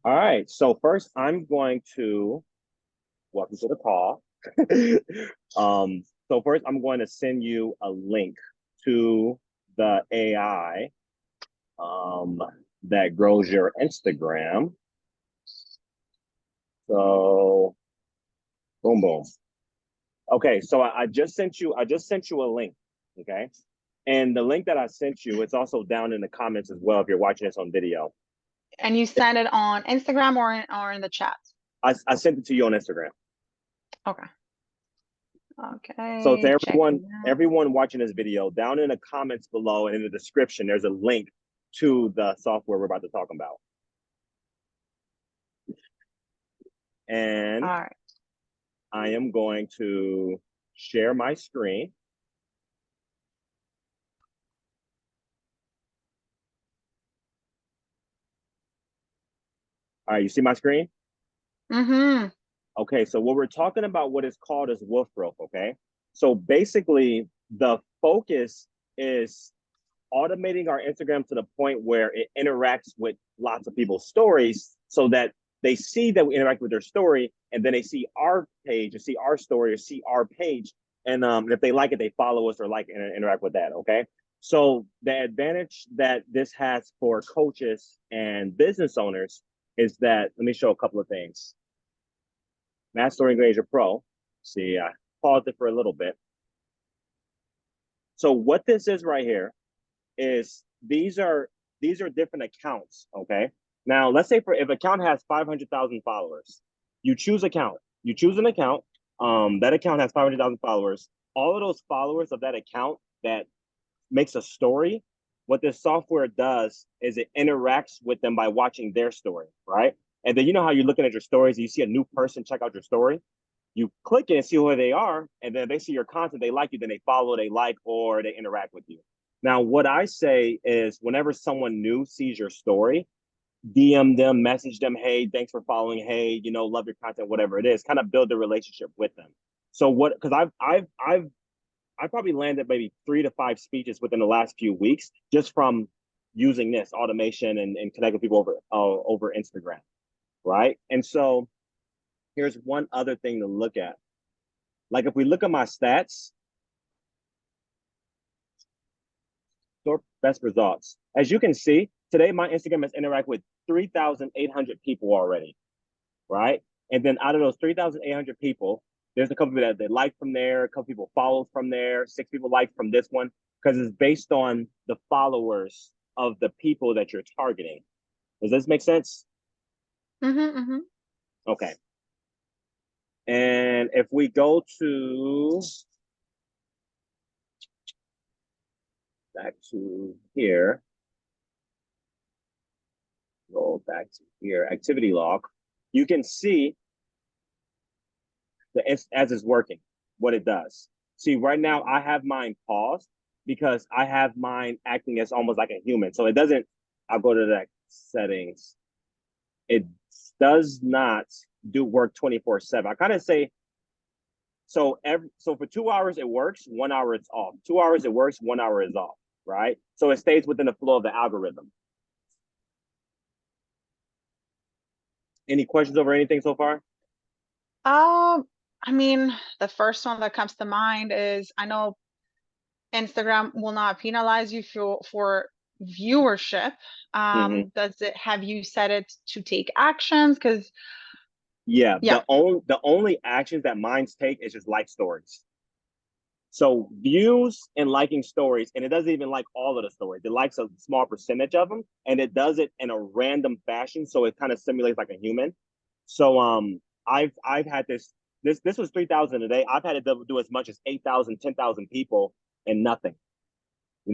All right. So first, I'm going to welcome to the call. So first, I'm going to send you a link to the AI that grows your Instagram. So boom, boom. Okay. So I just sent you. I just sent you a link. Okay. And the link that I sent you, it's also down in the comments as well if you're watching this on video. And you send it on Instagram or in the chat. I sent it to you on Instagram. Okay. So Okay, to checking out. everyone watching this video, down in the comments below and in the description, there's a link to the software we're about to talk about. And All right. I am going to share my screen. All right, you see my screen? Mm-hmm. Okay, so what we're talking about, what is called is WolfGrowth, okay? So basically, the focus is automating our Instagram to the point where it interacts with lots of people's stories so that they see that we interact with their story and then they see our page or see our story or see our page. And if they like it, they follow us or like and interact with that. Okay. So the advantage that this has for coaches and business owners is that, let me show a couple of things. Mass Story Engager Pro. See, I paused it for a little bit. So what this is right here is these are different accounts. Okay. Now let's say for if account has 500,000 followers, you choose an account. That account has 500,000 followers. All of those followers of that account that makes a story, what this software does is it interacts with them by watching their story, right? And then you know how you're looking at your stories, you see a new person check out your story, you click it and see who they are, and then they see your content, they like you, then they follow, they like, or they interact with you. Now, what I say is whenever someone new sees your story, DM them, message them, hey, thanks for following, hey, love your content, whatever it is, kind of build a relationship with them. So what, because I've probably landed maybe 3 to 5 speeches within the last few weeks just from using this automation and connect with people over Instagram, right? And so here's one other thing to look at. Like if we look at my stats, best results. As you can see, today my Instagram has interacted with 3,800 people already, right? And then out of those 3,800 people, there's a couple people that like from there, a couple people followed from there, 6 people like from this one, because it's based on the followers of the people that you're targeting. Does this make sense? Mm-hmm. Mm-hmm. Okay. And if we go to back to here, go back to here, activity log, you can see the as it's working, what it does. See, right now I have mine paused because I have mine acting as almost like a human. So it doesn't, I'll go to that settings. It does not do work 24/7. I kind of say, so for 2 hours it works, 1 hour it's off. 2 hours it works, 1 hour is off, right? So it stays within the flow of the algorithm. Any questions over anything so far? Um, I mean, the first one that comes to mind is I know Instagram will not penalize you for viewership. Mm-hmm. Does it have you set it to take actions? Because Yeah, yeah. the only actions that mines take is just like stories. So views and liking stories, and it doesn't even like all of the stories. It likes a small percentage of them, and it does it in a random fashion, so it kind of simulates like a human. So I've had this was 3,000 a day. I've had it do as much as 8,000, 10,000 people and nothing.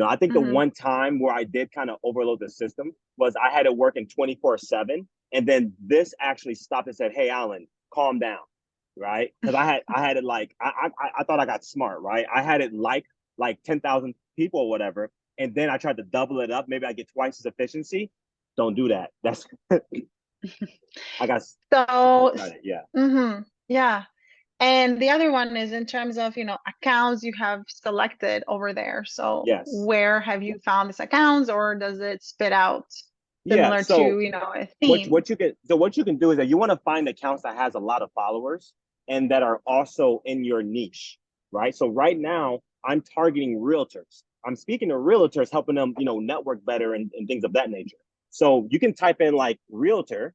I think the Mm-hmm. one time where I did kind of overload the system was I had it working 24/7, and then this actually stopped and said, "Hey, Alan, calm down." Right? Because I had it like I thought I got smart, right? I had it like 10,000 people or whatever, and then I tried to double it up. Maybe I get twice as efficiency. Don't do that. That's I got So, excited. Yeah. yeah. And the other one is in terms of, accounts you have selected over there. So Yes. where have you found these accounts or does it spit out? Yeah. similar to, So you know, a what theme. what you can do is that you want to find accounts that has a lot of followers and that are also in your niche, right? So right now I'm targeting realtors. I'm speaking to realtors, helping them, network better and things of that nature. So you can type in like realtor,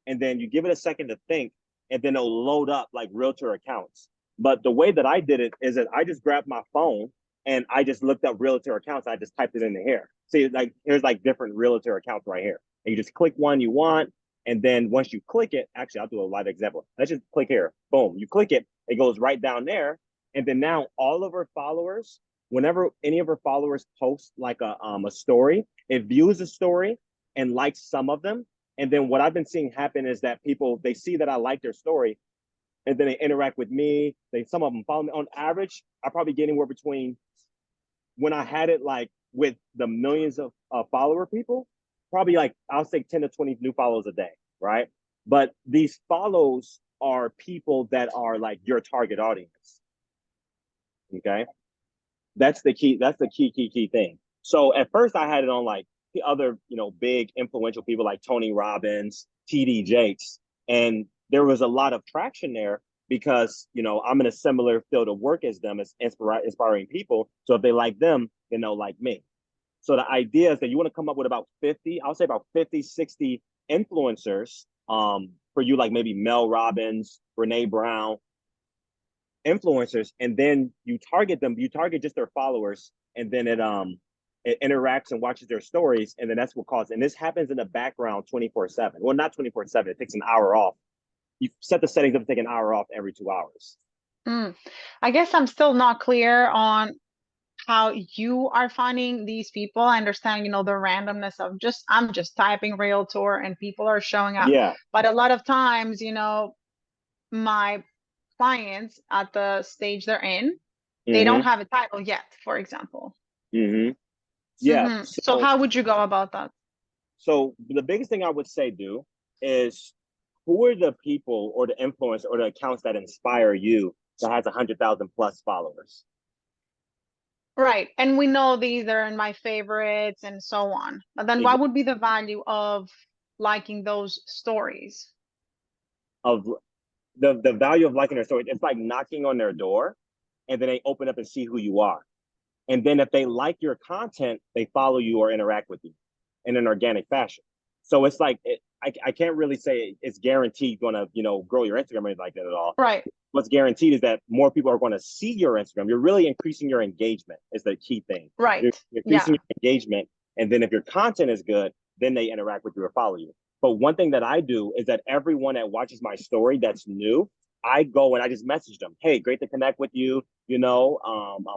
and then you give it a second to think, and then it'll load up like realtor accounts. But the way that I did it is that I just grabbed my phone and I just looked up realtor accounts. I just typed it into here. See, like here's like different realtor accounts right here. And you just click one you want, and then once you click it, actually I'll do a live example. Let's just click here. Boom, you click it, it goes right down there, and then now all of our followers, whenever any of our followers post like a story, it views the story and likes some of them, and then what I've been seeing happen is that people, they see that I like their story, and then they interact with me. Some of them follow me. On average, I probably get anywhere between, when I had it like with the millions of follower people, probably like I'll say 10 to 20 new follows a day, right? But these follows are people that are like your target audience. Okay. That's the key. That's the key thing. So at first I had it on like the other, big influential people like Tony Robbins, TD Jakes, and there was a lot of traction there because, I'm in a similar field of work as them, as inspiring people. So if they like them, then they'll like me. So the idea is that you want to come up with about 50, I'll say about 50, 60 influencers, for you, like maybe Mel Robbins, Brene Brown, influencers, and then you target them, you target just their followers, and then it interacts and watches their stories, and then that's what causes, and this happens in the background 24/7. Well, not 24/7, it takes an hour off. You set the settings up to take an hour off every 2 hours. Mm. I guess I'm still not clear on how you are finding these people. I understand, the randomness of I'm just typing realtor and people are showing up. Yeah. But a lot of times, my clients at the stage they're in, they don't Mm-hmm. have a title yet, for example. Mm-hmm. Yeah. So So how would you go about that? so the biggest thing I would say do is, who are the people or the influence or the accounts that inspire you that has 100,000 plus followers? Right. And we know these are in my favorites and so on. But then what would be the value of liking those stories? Of the value of liking their story, it's like knocking on their door, and then they open up and see who you are. And then if they like your content, they follow you or interact with you in an organic fashion. So it's like, I can't really say it's guaranteed going to, grow your Instagram or anything like that at all. Right. What's guaranteed is that more people are going to see your Instagram. You're really increasing your engagement is the key thing. You're Right. increasing Yeah. your engagement. And then if your content is good, then they interact with you or follow you. But one thing that I do is that everyone that watches my story that's new, I go and I just message them. Hey, great to connect with you.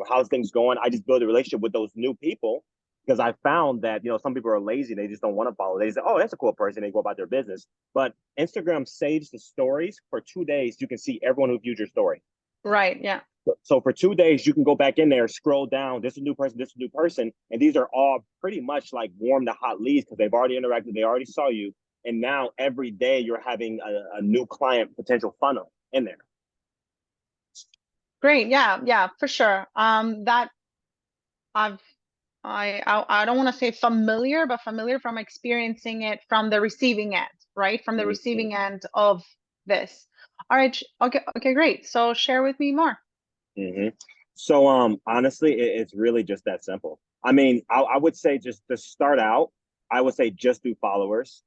How's things going? I just build a relationship with those new people because I found that, some people are lazy. They just don't want to follow. They say, oh, that's a cool person. They go about their business. But Instagram saves the stories for 2 days. You can see everyone who viewed your story. Right. Yeah. So for 2 days, you can go back in there, scroll down. This is a new person. This is a new person. And these are all pretty much like warm to hot leads because they've already interacted. They already saw you. And now every day you're having a new client potential funnel in there. Great. Yeah. Yeah, for sure. That I've I don't want to say familiar, but familiar from experiencing it from the receiving end, right? From the Mm-hmm. receiving end of this. All right. Okay. Okay. Great. So share with me more. Mm-hmm. So honestly, it's really just that simple. I mean, I would say just to start out, I would say just do followers.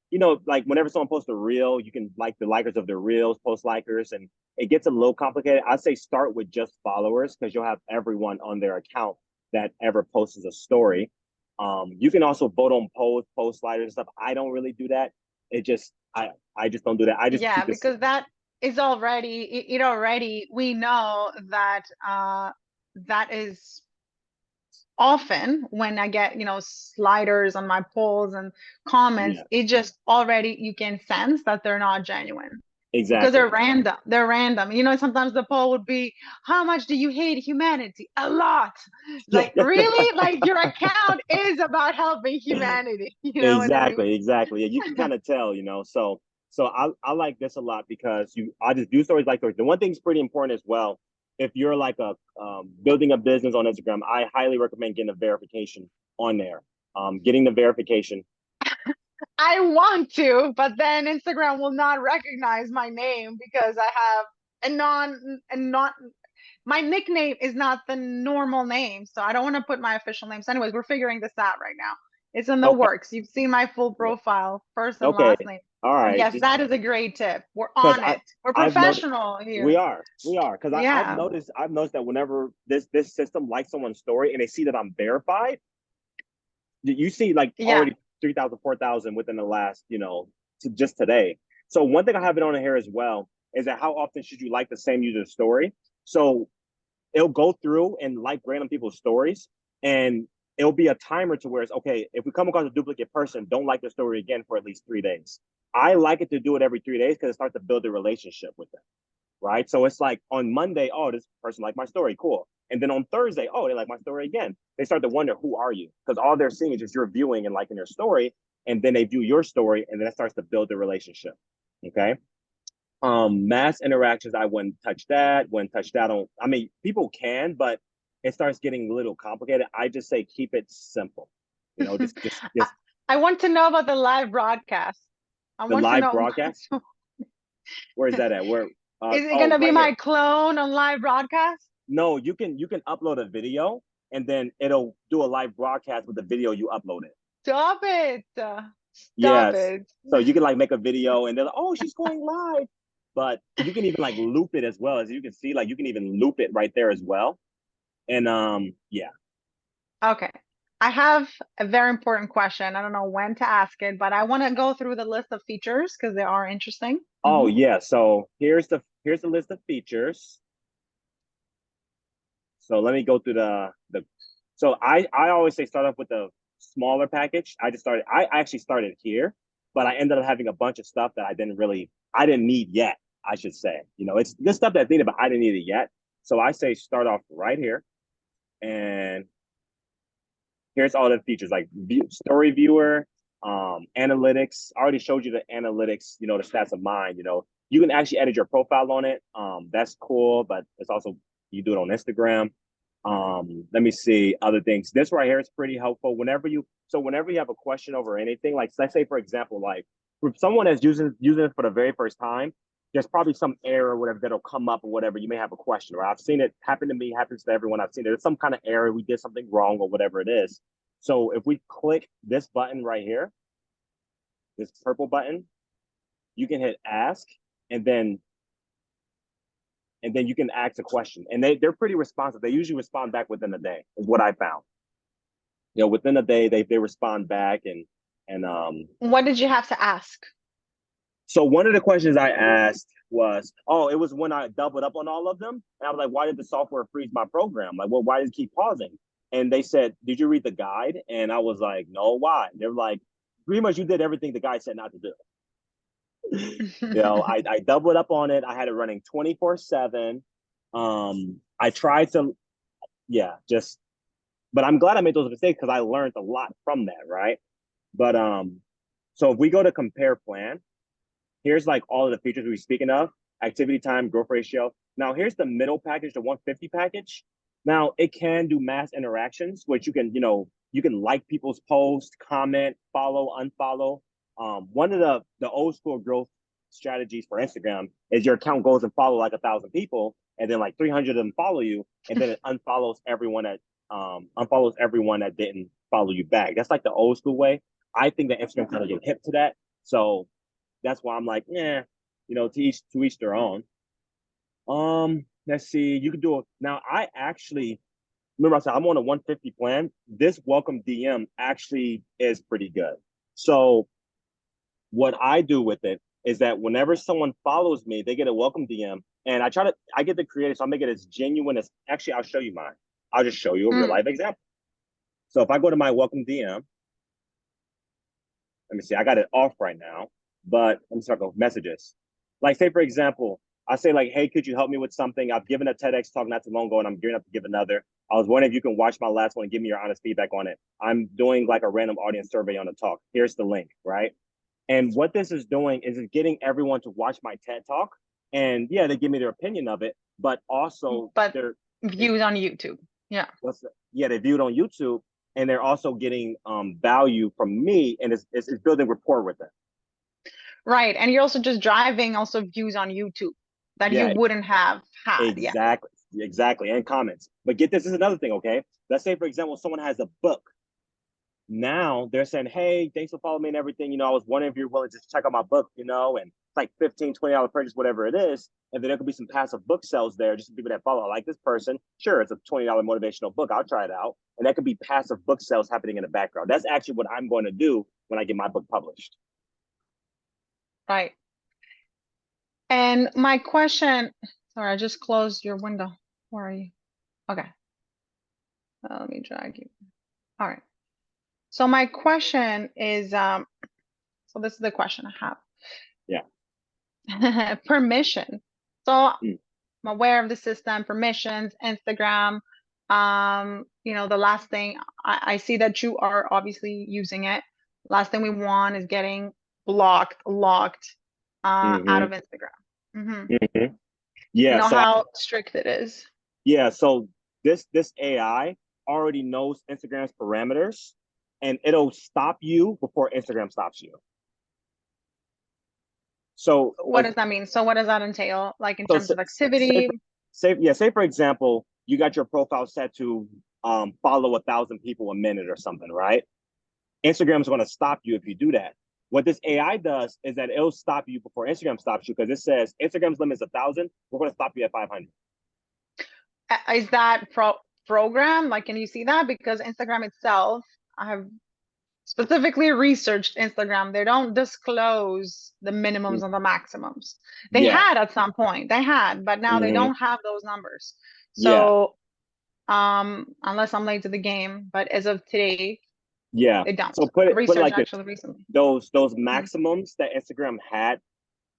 Like whenever someone posts a reel, you can like the likers of their reels, post likers, and it gets a little complicated. I say start with just followers because you'll have everyone on their account that ever posts a story. You can also vote on post sliders and stuff. I don't really do that. It just I just don't do that. I just Yeah, keep this. because that is already it already we know that that is often when I get, sliders on my polls and comments, Yeah, it just already you can sense that they're not genuine because exactly. they're random. They're random. Sometimes the poll would be, how much do you hate humanity? A lot. Yeah. Like, really? Like your account is about helping humanity. You know what I mean? Exactly. Yeah, you can kind of tell, So I like this a lot because I just do stories like those. The one thing's pretty important as well. If you're like a building a business on Instagram, I highly recommend getting a verification on there. Getting the verification. I want to, but then Instagram will not recognize my name because I have a non my nickname is not the normal name, so I don't want to put my official name. So, anyways, we're figuring this out right now. It's in the Okay. works. You've seen my full profile, first and Okay. last name. All But right. yes, that is a great tip. We're Because on it. We're I've noticed professional we here. are because Yeah. I've noticed that whenever this system likes someone's story and they see that I'm verified, you see like Yeah. already 3,000, 4,000 within the last, just today. So one thing I have it on here as well is that how often should you like the same user's story? So it'll go through and like random people's stories, and it'll be a timer to where it's okay. If we come across a duplicate person, don't like the story again for at least 3 days. I like it to do it every 3 days because it starts to build a relationship with them, right? So it's like on Monday, oh, this person liked my story, cool. And then on Thursday, oh, they like my story again. They start to wonder, who are you? Because all they're seeing is just your viewing and liking their story, and then they view your story, and then it starts to build the relationship. Okay. Mass interactions, I wouldn't touch that. Wouldn't touch that on. I mean, people can, but it starts getting a little complicated. I just say keep it simple. I, Just I want to know about the live broadcast. I the want to live know. broadcast. Where is that at? Where? Is it Oh, gonna be right my here. clone on live broadcast? No, you can upload a video, and then it'll do a live broadcast with the video you uploaded. Stop it. Stop Yes. it. So you can like make a video, and they're like, oh, she's going live. But you can even like loop it as well. As you can see, like you can even loop it right there as well. And yeah. Okay. I have a very important question. I don't know when to ask it, but I want to go through the list of features because they are interesting. Oh yeah. So here's the list of features. So let me go through the. So I always say start off with the smaller package. I actually started here, but I ended up having a bunch of stuff that I didn't need yet. I should say, it's this stuff that's needed, but I didn't need it yet. So I say start off right here, and here's all the features like story viewer, analytics. I already showed you the analytics, the stats of mine. You can actually edit your profile on it. That's cool, but it's also you do it on Instagram. Let me see other things. This right here is pretty helpful. Whenever you have a question over anything, like let's say for example, like for someone that's using it for the very first time, there's probably some error or whatever that'll come up or whatever. You may have a question, or I've seen it happen to me, happens to everyone I've seen. There's some kind of error, we did something wrong or whatever it is. So if we click this button right here, this purple button, you can hit ask, and then you can ask a question. And they're pretty responsive. They usually respond back within a day, is what I found. Within a day they respond back and What did you have to ask? so one of the questions I asked was, oh, it was when I doubled up on all of them. And I was like, why did the software freeze my program? Like, well, why did it keep pausing? And they said, did you read the guide? And I was like, no, why? They're like, pretty much you did everything the guide said not to do. I doubled up on it. I had it running 24/7. I tried to, yeah, but I'm glad I made those mistakes because I learned a lot from that, right? But so if we go to compare plan, here's like all of the features we were speaking of: activity time, growth ratio. Now here's the middle package, the 150 package. Now it can do mass interactions, which you can like people's posts, comment, follow, unfollow. One of the old school growth strategies for Instagram is your account goes and follow like 1,000 people, and then like 300 of them follow you, and then it unfollows everyone that didn't follow you back. That's like the old school way. I think that Instagram kind of get hip to that, so that's why I'm like, yeah, to each their own. Let's see. You can do it now. I actually remember I said I'm on a 150 plan. This welcome DM actually is pretty good. So what I do with it is that whenever someone follows me, they get a welcome DM, and I get the creative, so I make it as genuine as. Actually, I'll show you mine. I'll just show you a real Mm. life example. So if I go to my welcome DM, let me see. I got it off right now, but let me start with messages. Like, say for example, I say like, "Hey, could you help me with something? I've given a TEDx talk not too long ago, and I'm gearing up to give another. I was wondering if you can watch my last one and give me your honest feedback on it. I'm doing like a random audience survey on the talk. Here's the link, right? And what this is doing is it's getting everyone to watch my TED talk, and yeah, they give me their opinion of it, but also But they're views on YouTube. Yeah. yeah, they view it on YouTube, and they're also getting value from me, and it's building rapport with them. Right. And you're also just driving also views on YouTube that you Yeah, wouldn't have had. Yeah. exactly, exactly, and comments. But get this, is another thing, okay? Let's say, for example, someone has a book. Now they're saying, hey, thanks for following me and everything. I was wondering if you're willing to check out my book, and it's like $15, $20 purchase, whatever it is. And then there could be some passive book sales there, just people that follow. I like this person. Sure, it's a $20 motivational book. I'll try it out. And that could be passive book sales happening in the background. That's actually what I'm going to do when I get my book published. Right. And my question, sorry, I just closed your window. Where are you? Okay. Let me drag you. All right. So my question is, so this is the question I Yeah. have. Permission. So I'm Mm. aware of the system, permissions, Instagram. The last thing I see that you are obviously using it. Last thing we want is getting blocked, locked, out of Mm-hmm. Instagram. Hmm. Mm-hmm. You Yeah. know So how strict it is. yeah. So this AI already knows Instagram's parameters, and it'll stop you before Instagram stops you. So What does that mean? So what does that entail? Like in so terms of say, activity? say for example, you got your profile set to follow 1,000 people a minute or something, right? Instagram's going to stop you if you do that. What this AI does is that it'll stop you before Instagram stops you, because it says Instagram's limit is 1,000. We're going to stop you at 500. Is that program? Like, can you see that? Because Instagram itself, I have specifically researched Instagram. They don't disclose the minimums and the maximums. They Yeah. had at some point, they had, but now they Mm-hmm. don't have those numbers. Yeah. So, unless I'm late to the game, but as of today, Yeah. they don't. So I put it researched like this: actually recently. those Mhm. maximums that Instagram had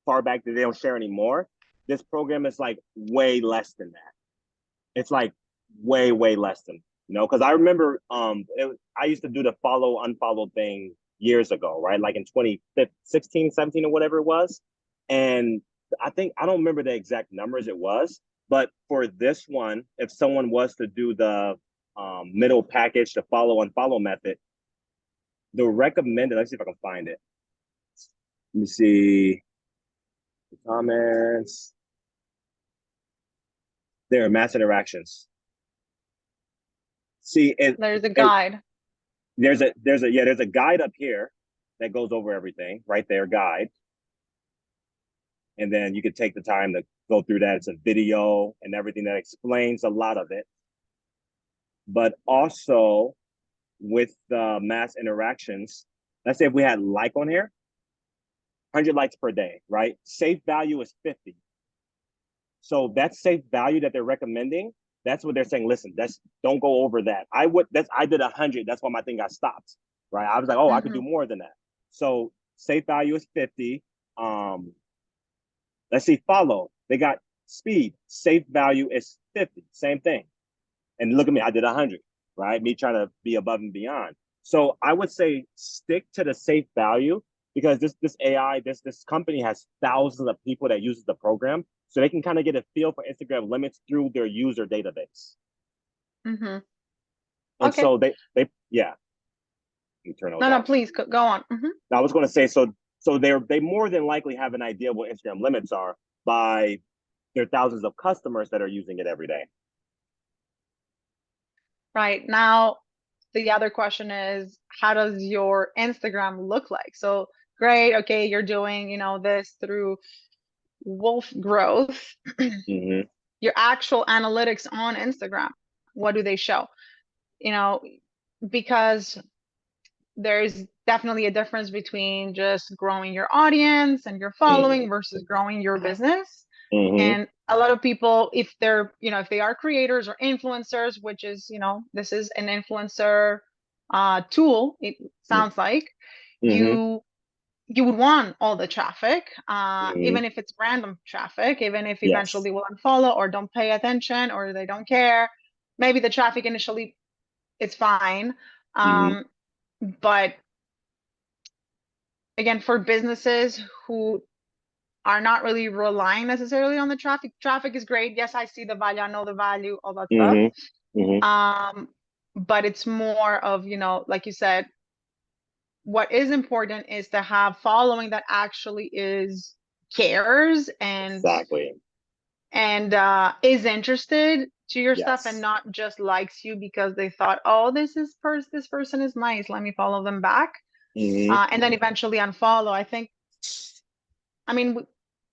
far back that they don't share anymore. This program is like way less than that. It's like way less than, because I remember I used to do the follow unfollow thing years ago, right? Like in 2016, 17, or whatever it was. And I don't remember the exact numbers it was, but for this one, if someone was to do the middle package, the follow unfollow method, the recommended, let's see if I can find it. Let me see the comments. There are mass interactions. See, There's a it guide. there's a guide up here that goes over everything right there, guide. And then you could take the time to go through that. It's a video and everything that explains a lot of it. But also with the mass interactions, let's say if we had like on here, 100 likes per day, right? Safe value is 50. So that safe value that they're recommending, that's what they're saying. Listen, don't go over that. I did 100. That's why my thing got stopped, right? I was like, oh, I could do Hmm. more than that. So safe value is 50. Let's see, follow. They got speed. Safe value is 50. Same thing. And look at me, I did 100, right? Me trying to be above and beyond. So I would say stick to the safe value, because this AI, this company has thousands of people that uses the program, so they can kind of get a feel for Instagram limits through their user database. Hmm. And Okay. so they yeah, you turn those No, no, off. please go on. Hmm. Now I was going to say, so they more than likely have an idea of what Instagram limits are by their thousands of customers that are using it every day. Right. Now, the other question is, how does your Instagram look like? So great, okay, you're doing, this through WolfGrowth. Mm-hmm. Your actual analytics on Instagram, what do they show? You know, because there's definitely a difference between just growing your audience and your following Mm-hmm. versus growing your business. Mm-hmm. And a lot of people, if they're, if they are creators or influencers, which is, this is an influencer tool, it sounds like Mm-hmm. you would want all the traffic, Mm-hmm. even if it's random traffic, even if Yes. eventually they will unfollow or don't pay attention or they don't care. Maybe the traffic initially is fine. Mm-hmm. Um, but again, for businesses who are not really relying necessarily on the traffic, traffic is great. Yes, I see the value, I know the value, all that stuff. Mm-hmm. Mm-hmm. Um, but it's more of, you know, like you said, what is important is to have following that actually is cares Exactly. and is interested to your stuff and Yes. not just likes you because they thought, oh, this person is nice, let me follow them back. Hmm. And then eventually unfollow. I think, I mean,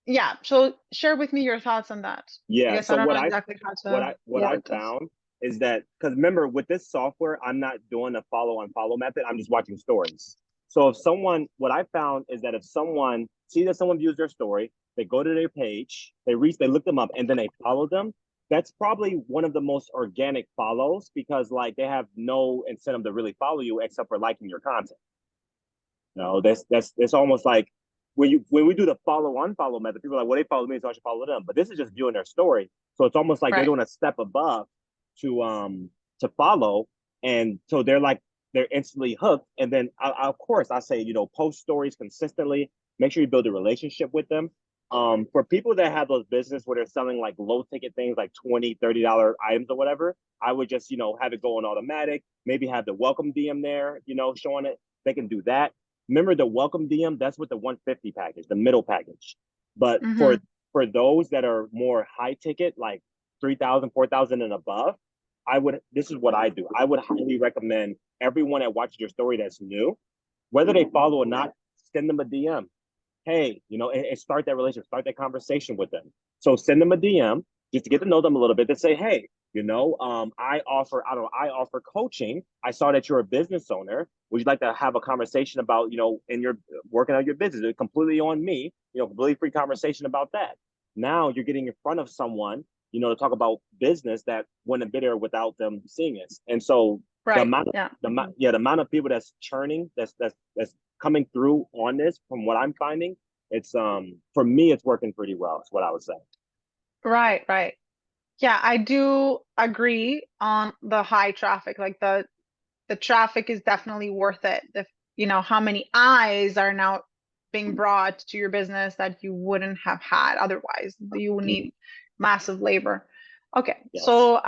yeah. So share with me your thoughts on that. I Yeah. guess I So don't what know I exactly how what to I what I word this. found is that, because remember, with this software, I'm not doing a follow on follow method. I'm just watching stories. So if someone, what I found is that if someone see that someone views their story, they go to their page, they look them up, and then they follow them. That's probably one of the most organic follows, because like they have no incentive to really follow you except for liking your content. No, that's it's almost like when we do the follow unfollow method, people are like, well, they follow me, so I should follow them. But this is just viewing their story, so it's almost like they're Right. doing a step above to follow, and so they're instantly hooked. And then of course I say, post stories consistently. Make sure you build a relationship with them. For people that have those business where they're selling like low ticket things like $20, $30 items or whatever, I would just have it go on automatic. Maybe have the welcome DM there, showing it. They can do that. Remember the welcome DM, that's with the 150 package, the middle package. But for Mm-hmm. those that are more high ticket, like 3,000, 4,000 and above, this is what I do. I would highly recommend everyone that watches your story that's new, whether they follow or not, send them a DM. Hey, and start that relationship, start that conversation with them. So send them a DM just to get to know them a little bit, to say, hey, I offer coaching. I saw that you're a business owner. Would you like to have a conversation about, in your working out your business? It's completely on me, completely free conversation about that. Now you're getting in front of someone, to talk about business that wouldn't have been there without them seeing it. And so the Right. amount of Yeah. the amount of people that's churning, that's coming through on this, from what I'm finding, it's for me, it's working pretty well. Is what I would say. Right. Right. Yeah, I do agree on the high traffic. Like the traffic is definitely worth it. You know, how many eyes are now being brought to your business that you wouldn't have had otherwise. You would Mhm. need massive labor. Okay, Yes. so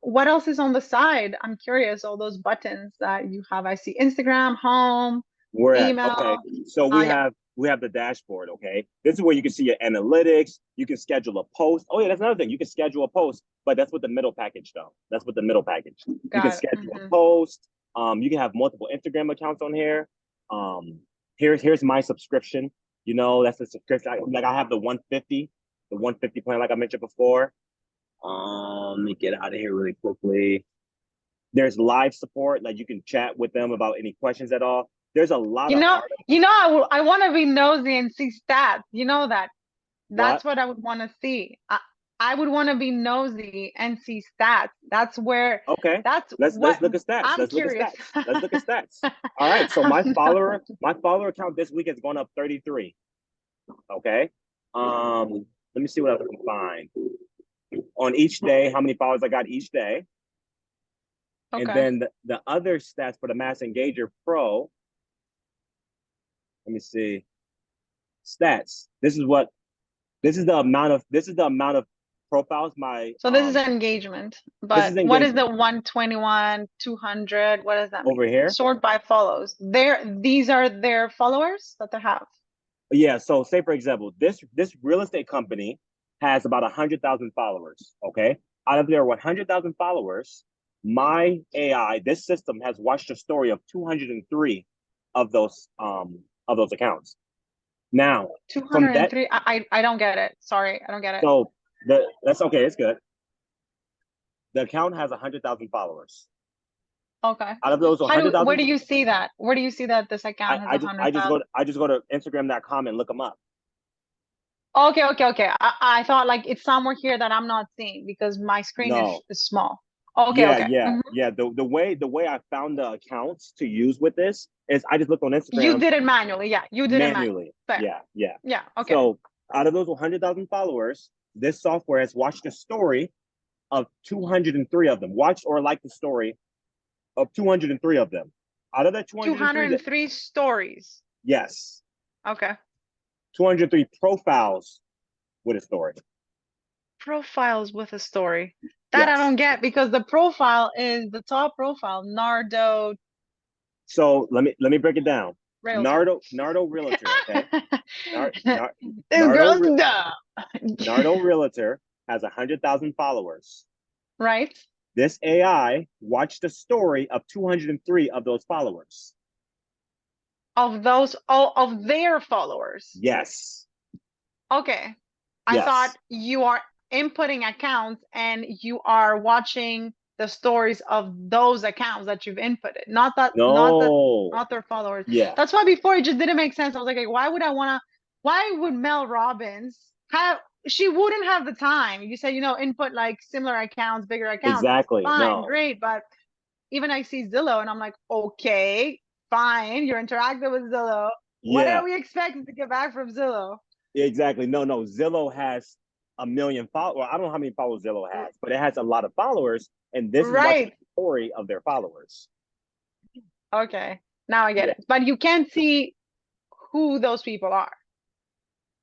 what else is on the side? I'm curious, all those buttons that you have. I see Instagram, home, We're at okay. email. So Yeah, we have the dashboard. Okay, this is where you can see your analytics. You can schedule a post. Oh yeah, that's another thing. You can schedule a post, but that's with the middle package though. That's with the middle package. You can got it. schedule a post. You can have multiple Instagram accounts on here. Um, here's my subscription. That's the subscription. I have the 150, the 150 plan, like I mentioned before. Let me get out of here really quickly. There's live support, like you can chat with them about any questions at all. There's a lot of art. I want to be nosy and see stats. You know that. That's What? what I would want to see. I would want to be nosy and see stats. Okay. That's Let's what look at stats. I'm Let's look at curious. stats. Let's look at stats. All right. So my follower count this week has gone up 33. Okay. Let me see what else I can find. On each day, how many followers I got each day. And Okay. then the other stats for the Mass Engager Pro, let me see. Stats. This is the amount of profiles my So this is engagement, this but is what is engagement the 121, 200? What does that mean? over here. Sort by follows. These are their followers that they have. Yeah, so say for example, this real estate company has about 100,000 followers. Okay, out of their 100,000 followers, my AI, this system has watched a story of 203 of those accounts. Now, from that, 203. I don't get it. Sorry, I don't get it. so that's okay. It's good. The account has 100,000 followers. Okay. Out of those Where 100,000, do you see that? Where do you see that this account has a I hundred just go thousand? to Instagram.com and look them up. Okay, okay, okay. I thought like it's somewhere here that I'm not seeing because my screen No, is small. Okay, yeah, okay. yeah, yeah. The way I found the accounts to use with this is I just looked on You Instagram did it manually. Yeah, you did it manually. manually. Fair. Yeah, yeah. Yeah, okay. So out of those 100,000 followers, this software has watched a story of 203 of them. Watched or liked the story of 203 of them. Out of that 203, 203 stories. yes, Okay. 203 profiles with a story. Profiles with a story. That I Yes. don't get because the profile is the top profile, Nardo So let me break it down. Realtor. Nardo Realtor, okay? Nar, Nar, This Nardo girl's dumb. Nardo Realtor has 100,000 followers. Right? This AI watched the story of 203 of those followers. Of those, all of their followers. Yes. Okay. I thought Yes. you are inputting accounts and you are watching the stories of those accounts that you've inputted, No. not their followers. Yeah. That's why before it just didn't make sense. I was like, why would I wanna, why would Mel Robbins have, she wouldn't have the time. You said, input like similar accounts, bigger accounts. Exactly. Fine, No. great. But even I see Zillow and I'm like, okay, fine. You're interacting with Zillow. What Yeah. are we expecting to get back from Zillow? Exactly. No, no. Zillow has a million followers. Well, I don't know how many followers Zillow has, but it has a lot of followers. And this is watching Right. the story of their followers. Okay. Now I get Yeah. it. But you can't see who those people are.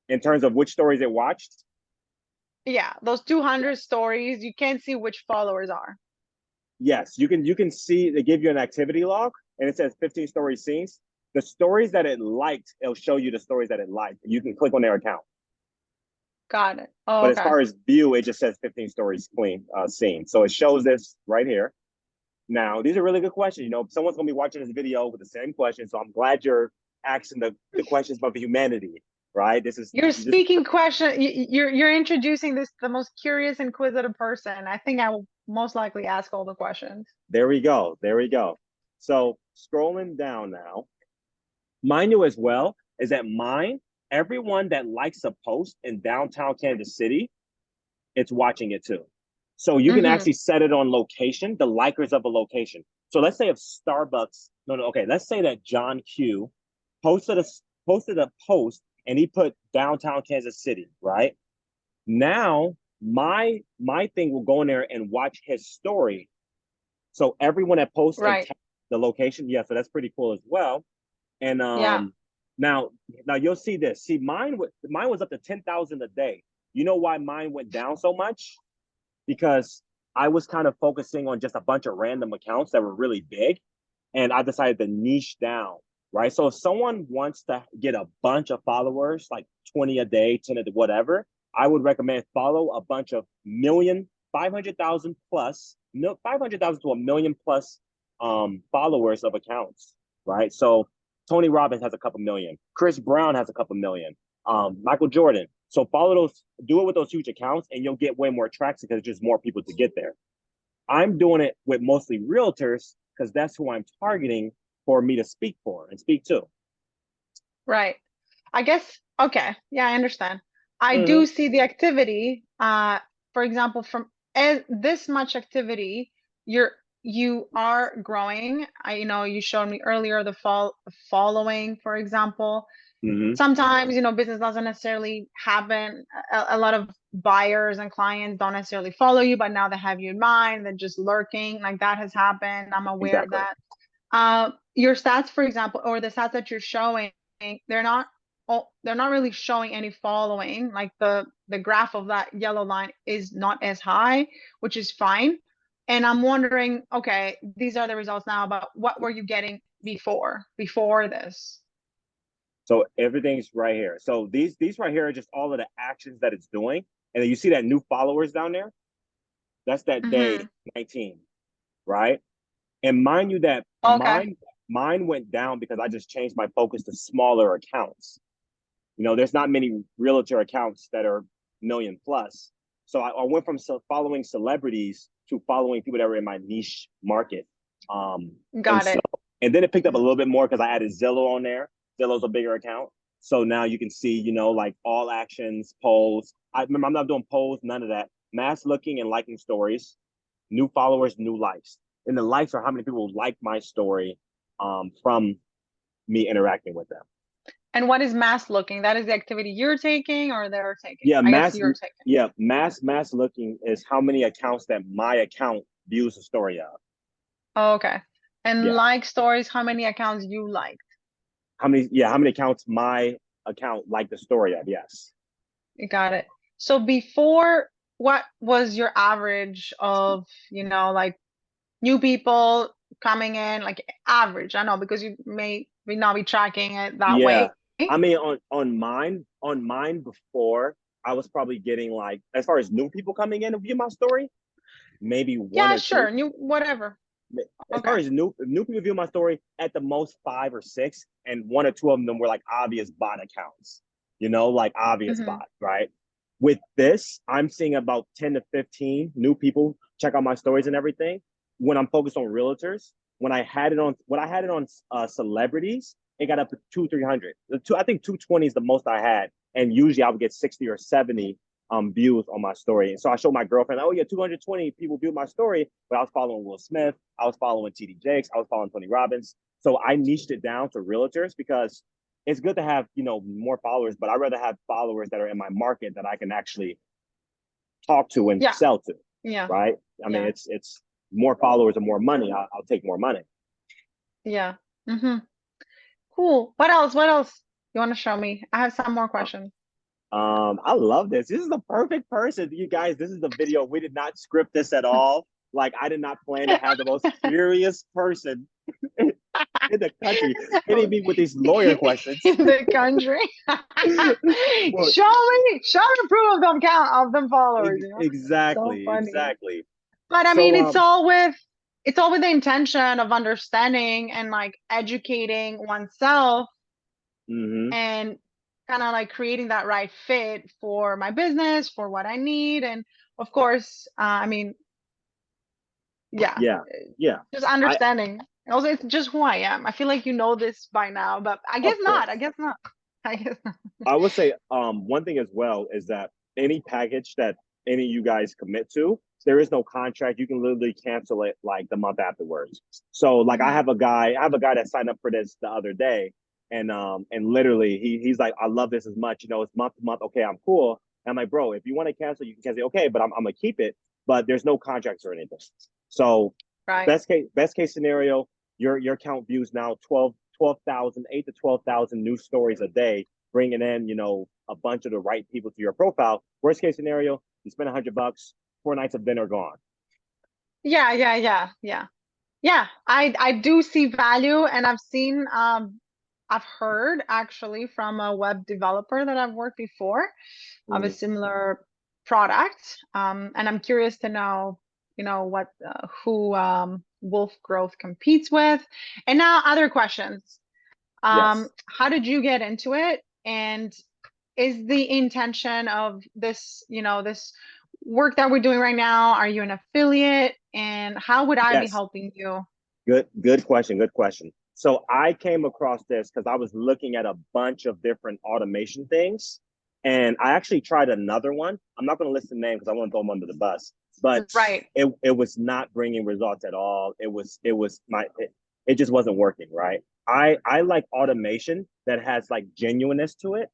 In terms of which stories it watched, Yeah, those 200 stories, you can't see which followers are. yes, you can see they give you an activity log and it says 15 stories seen. The stories that it liked, it'll show you the stories that it liked. You can click on their account. Got it. Oh, But as okay. far as view, it just says 15 stories seen. So it shows this right here. Now, these are really good questions. Someone's gonna be watching this video with the same question. So I'm glad you're asking the questions about humanity, right? This is You're just speaking question. You're introducing this the most curious, inquisitive person. I think I will most likely ask all the questions. there we go. There we go. So scrolling down now, mind you as well is that everyone that likes a post in downtown Kansas City, it's watching it too. So you can Mm-hmm. actually set it on location, the likers of a location. So let's say if Starbucks, no, no, okay, let's say that John Q posted a posted a post and he put downtown Kansas City, right? Now my thing will go in there and watch his story. So everyone that posts and Right. tags the location, yeah, so that's pretty cool as well. And Yeah. now you'll see this. See, mine was up to 10,000 a day. You know why mine went down so much? Because I was kind of focusing on just a bunch of random accounts that were really big, and I decided to niche down. Right. So if someone wants to get a bunch of followers, like 20 a day, 10 a day, whatever, I would recommend follow a bunch of 500,000 plus, 500,000 to a million plus followers of accounts. Right. So Tony Robbins has a couple million. Chris Brown has a couple million. Michael Jordan. So follow those, do it with those huge accounts, and you'll get way more traction because there's just more people to get there. I'm doing it with mostly realtors because that's who I'm targeting for me to speak for and speak to. Right. I guess, okay. Yeah, I understand. I Mm-hmm. do see the activity. For example, from this much activity, you are growing. You showed me earlier the following, for example. Mm-hmm. Sometimes, business doesn't necessarily happen. A lot of buyers and clients don't necessarily follow you, but now they have you in mind. They're just lurking. Like that has happened. I'm aware of Exactly. that. Your stats, for example, or the stats that you're showing, they're not they're not really showing any following. Like the graph of that yellow line is not as high, which is fine. And I'm wondering, okay, these are the results now, but what were you getting before this? So everything's right here. So these right here are just all of the actions that it's doing. And then you see that new followers down there? That's that day Mm-hmm. 19, right? And mind you that Okay. mine went down because I just changed my focus to smaller accounts. There's not many realtor accounts that are million plus. So I went from following celebrities to following people that were in my niche market. And Got so, it. and then it picked up a little bit more because I added Zillow on there. Zillow's a bigger account. So now you can see, like all actions, polls. I remember I'm not doing polls, none of that. Mass looking and liking stories, new followers, new likes. And the likes are how many people like my story from me interacting with them. And what is mass looking? That is the activity you're taking or they're taking? Yeah, I guess you're taking. mass looking is how many accounts that my account views the story of. Oh, okay. And Yeah. like stories, how many accounts you like? How many accounts my account like the story of, yes. You got it. So before what was your average of, like new people coming in, like average? I know because you may not be tracking it that Yeah. way. I mean, on mine before, I was probably getting like, as far as new people coming in to view my story, maybe one Yeah, or two. sure. New, whatever. As far Okay. as new people view my story, at the most five or six, and one or two of them were like obvious bot accounts, like obvious Hmm. bot, right? With this, I'm seeing about 10 to 15 new people check out my stories and everything. When I'm focused on realtors, when I had it on celebrities, it got up to 300. I think 220 is the most I had, and usually I would get 60 or 70 views on my story. And so I showed my girlfriend, oh yeah, 220 people viewed my story, but I was following Will Smith, I was following TD Jakes, I was following Tony Robbins. So I niched it down to realtors because it's good to have, more followers, but I'd rather have followers that are in my market that I can actually talk to and Yeah, sell to, yeah, right? I mean, yeah, it's more followers and more money. I'll take more money. yeah. Hmm. Cool. What else? What else you want to show me? I have some more questions. I love this. This is the perfect person, you guys. This is the video. We did not script this at all. Like I did not plan to have the most curious person in the country hitting me with these lawyer questions. In the country. Well, Show me proof of them count of them followers, So exactly, funny. exactly. But I mean, So it's all with the intention of understanding and like educating oneself hmm and kind of like creating that right fit for my business, for what I need. And of course, I mean, yeah, yeah, yeah. just I understanding. And also, it's just who I am. I feel like you know this by now, but I guess Of not. I course. guess not. I guess not. I would say one thing as well is that any package that any of you guys commit to, there is no contract. You can literally cancel it like the month afterwards. So like Hmm. I have a guy that signed up for this the other day, and literally he's like, I love this as much. It's month to month. Okay, I'm cool. And I'm like, bro, if you want to cancel, you can cancel. Okay, but I'm gonna keep it. But there's no contracts or anything. So Right. best case scenario, your account views now 12,000, 8 to 12,000 new stories a day, bringing in, a bunch of the right people to your profile. Worst case scenario, you spend $100, 4 nights of dinner gone. Yeah, yeah, yeah, yeah. Yeah, I do see value, and I've heard actually from a web developer that I've worked before of a Mm, similar product. And I'm curious to know, what who Wolf Growth competes with. And now other questions. yes. How did you get into it? And is the intention of this work that we're doing right now, are you an affiliate? And how would I be Yes. helping you? Good question. Good question. So I came across this because I was looking at a bunch of different automation things. And I actually tried another one. I'm not going to list the name because I want to throw them under the bus, but Right. it was not bringing results at all. It just wasn't working, right? I like automation that has like genuineness to it,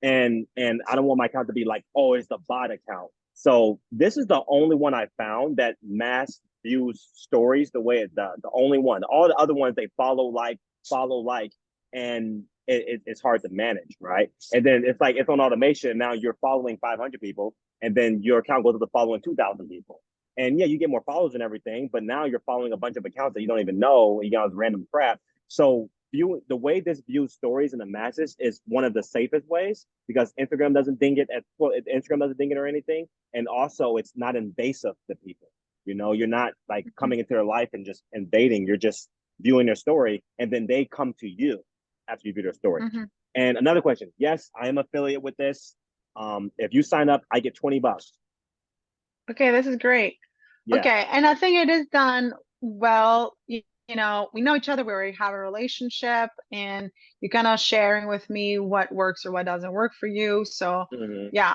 and I don't want my account to be like, oh, it's the bot account. So this is the only one I found that mass views stories the way it does. The only one. All the other ones they follow like, and it's hard to manage, right? And then it's like it's on automation. Now you're following 500 people, and then your account goes to the following 2,000 people. And yeah, you get more followers and everything, but now you're following a bunch of accounts that you don't even know. You got random crap. So the way this views stories in the masses is one of the safest ways because Instagram doesn't ding it or anything, and also it's not invasive to people. You're not like coming into their life and just invading. You're just viewing their story, and then they come to you after you view their story. Hmm. And another question: yes, I am affiliate with this. If you sign up, I get $20. Okay, this is great. Yeah. Okay, and I think it is done well. We know each other, we already have a relationship, and you're kind of sharing with me what works or what doesn't work for you. So, Mm-hmm. yeah,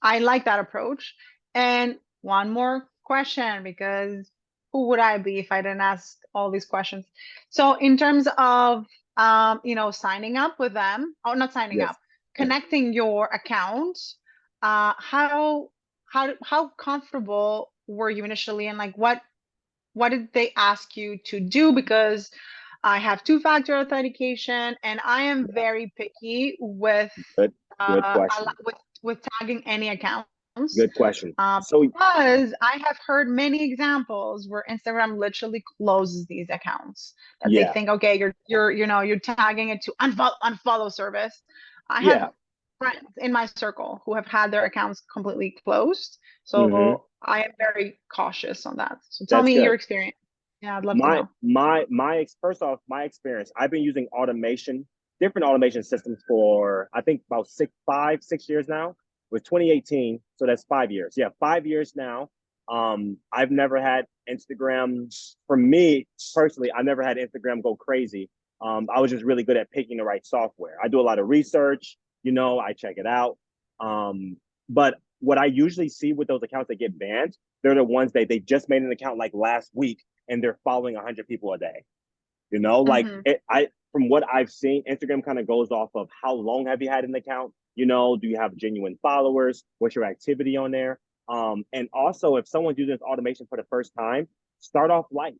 I like that approach. And one more question, because who would I be if I didn't ask all these questions? So, in terms of signing up with them, or not signing up, Yes. connecting your account, how how comfortable were you initially, and like what did they ask you to do? Because I have two-factor authentication, and I am Yeah. very picky with Good. Good question. with tagging any account. Good question. uh, So because I have heard many examples where Instagram literally closes these accounts that they yeah, think, okay, you're tagging it to unfollow service. I have yeah. friends in my circle who have had their accounts completely closed, Hmm. so I am very cautious on that. So tell That's me your good. experience. Yeah, I'd love to know. First off, my experience. I've been using automation, different automation systems for I think about 6 years now. With 2018, so that's 5 years. Yeah, 5 years now. I've never had Instagram. For me personally, I never had Instagram go crazy. I was just really good at picking the right software. I do a lot of research. I check it out. But what I usually see with those accounts that get banned, they're the ones that they just made an account like last week and they're following 100 people a day. Like Hmm. I from what I've seen, Instagram kind of goes off of how long have you had an account? Do you have genuine followers? What's your activity on there? And also if someone's using this automation for the first time, start off light.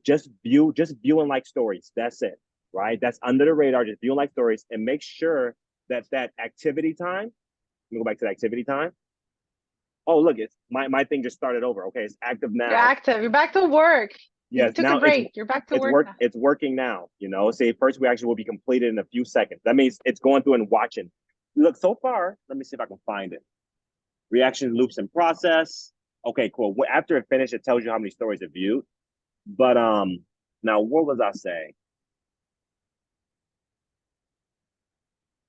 Just view and like stories. That's it, right? That's under the radar. Just view and like stories, and make sure that activity time. Let me go back to the activity time. Oh, look, it's my thing just started over. Okay, it's active You're now. active. You're back to work. You Yes, took a now break. You're back to work now. it's working now. Say first reaction will be completed in a few seconds. That means it's going through and watching. Look, so far, let me see if I can find it. Reaction loops in process. Okay, cool. After it finished, it tells you how many stories it viewed. But now what was I saying?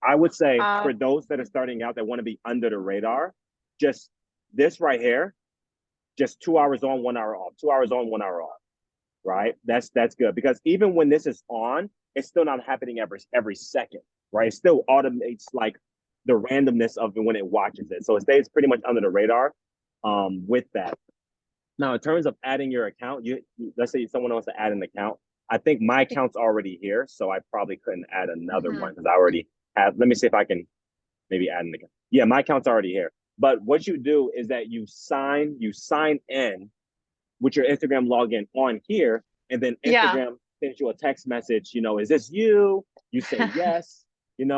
I would say Uh, for those that are starting out that want to be under the radar, just this right here, just 2 hours on, 1 hour off, 2 hours on, 1 hour off. Right? That's good because even when this is on, it's still not happening every second, right? It still automates like the randomness of when it watches it, so it stays pretty much under the radar. With that, now in terms of adding your account, let's say someone wants to add an account. I think my account's already here, so I probably couldn't add another one mhm. because I already have. Let me see if I can maybe add an account. Yeah, my account's already here. But what you do is that you sign in with your Instagram login on here, and then Yeah. Instagram sends you a text message. Is this you? You say yes. And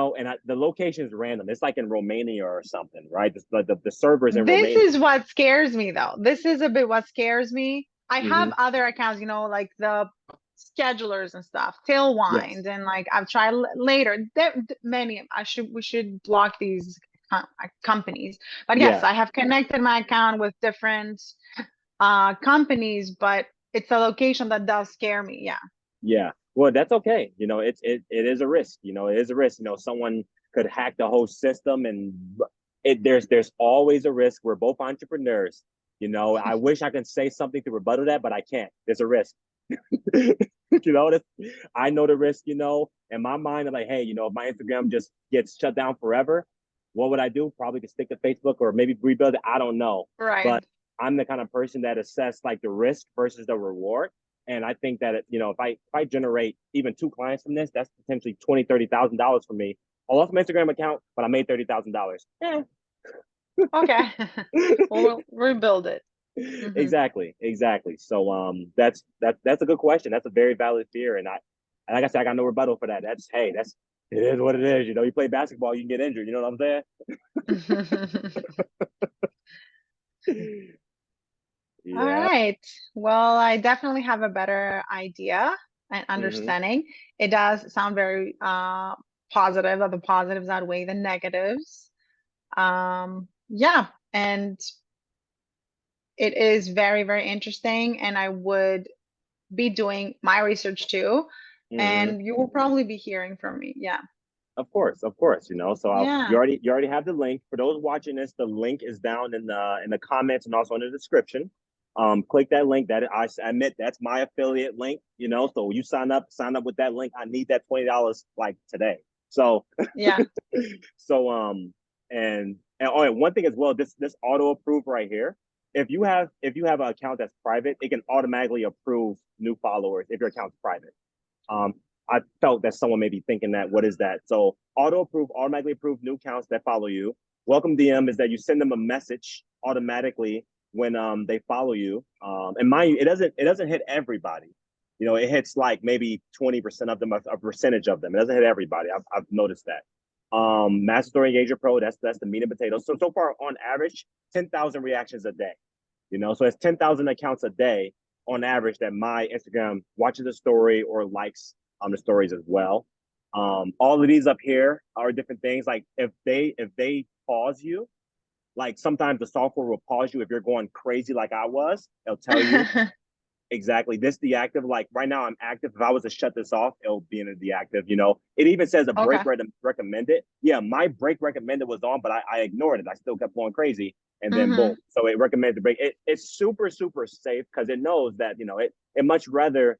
the location is random. It's like in Romania or something, right? The servers in This Romania. is what scares me though. This is a bit what scares me. I have Mm-hmm. other accounts, like the schedulers and stuff, Yes. Tailwind, and like I've tried later. Many we should block these companies. But yes, Yeah. I have connected my account with different companies, but it's a location that does scare me. Yeah. Yeah. Well, that's okay. It is a risk. It is a risk. Someone could hack the whole system, and there's always a risk. We're both entrepreneurs. I wish I could say something to rebuttal that, but I can't. There's a risk. I know the risk. In my mind, I'm like, hey, if my Instagram just gets shut down forever, what would I do? Probably to stick to Facebook or maybe rebuild it. I don't know. But Right. I'm the kind of person that assess like the risk versus the reward. And I think that if I generate even two clients from this, that's potentially $20,000-$30,000 for me. I lost my Instagram account, but I made $30,000. Yeah. Okay. We'll rebuild it. Hmm. Exactly. So that's a good question. That's a very valid fear, and like I said, I got no rebuttal for that. It is what it is. You play basketball, you can get injured. You know what I'm saying? All Yeah. right. Well, I definitely have a better idea and Hmm. understanding. It does sound very positive, that the positives outweigh the negatives. Yeah, and it is very, very interesting, and I would be doing my research too, Hmm. and you will probably be hearing from me. Yeah. Of course, of course. So you Yeah. already have the link. For those watching this, the link is down in the comments and also in the description. Click that link. That I admit that's my affiliate link. So you sign up with that link. I need that $20 like today. So Yeah. and oh, and one thing as well, this auto approve right here. If you have an account that's private, it can automatically approve new followers if your account's private. Um, I felt that someone may be thinking that, what is that? So auto approve, automatically approve new accounts that follow you. Welcome DM is that you send them a message automatically when they follow you. And mind you, it doesn't hit everybody. It hits like maybe 20% of them, a percentage of them. It doesn't hit everybody. I've noticed that. Master Story Engager Pro, that's the meat and potatoes. So far on average, 10,000 reactions a day. So it's 10,000 accounts a day on average that my Instagram watches the story or likes the stories as well. All of these up here are different things. Like if they pause you, like sometimes the software will pause you if you're going crazy like I was. It'll tell you exactly this deactive. Like right now, I'm active. If I was to shut this off, it'll be in a deactive. It even says a break Okay. recommended. Yeah, my break recommended was on, but I ignored it. I still kept going crazy, and then boom. Mm-hmm. So it recommended the break. It's super super safe because it knows that it much rather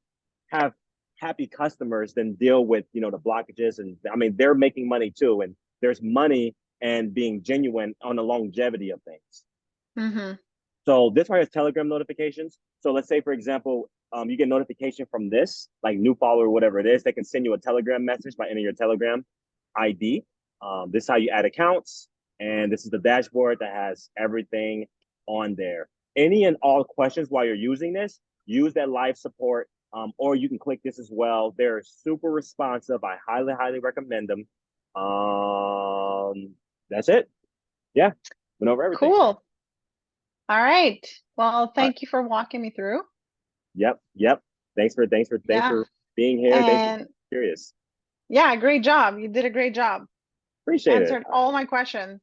have happy customers than deal with the blockages. And I mean they're making money too, and there's money and being genuine on the longevity of things. Mm-hmm. So this one has Telegram notifications. So let's say, for example, you get notification from this, like new follower, whatever it is. They can send you a Telegram message by entering your Telegram ID. This is how you add accounts, and this is the dashboard that has everything on there. Any and all questions while you're using this, use that live support, or you can click this as well. They're super responsive. I highly, highly recommend them. That's it. Yeah, went over everything. Cool. All right. Well, All right. thank you for walking me through. Yep, yep. Thanks Yeah. for being here. Thanks for And being curious. yeah, great job. You did a great job. Appreciate it. Answered all my questions.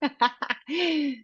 Okay.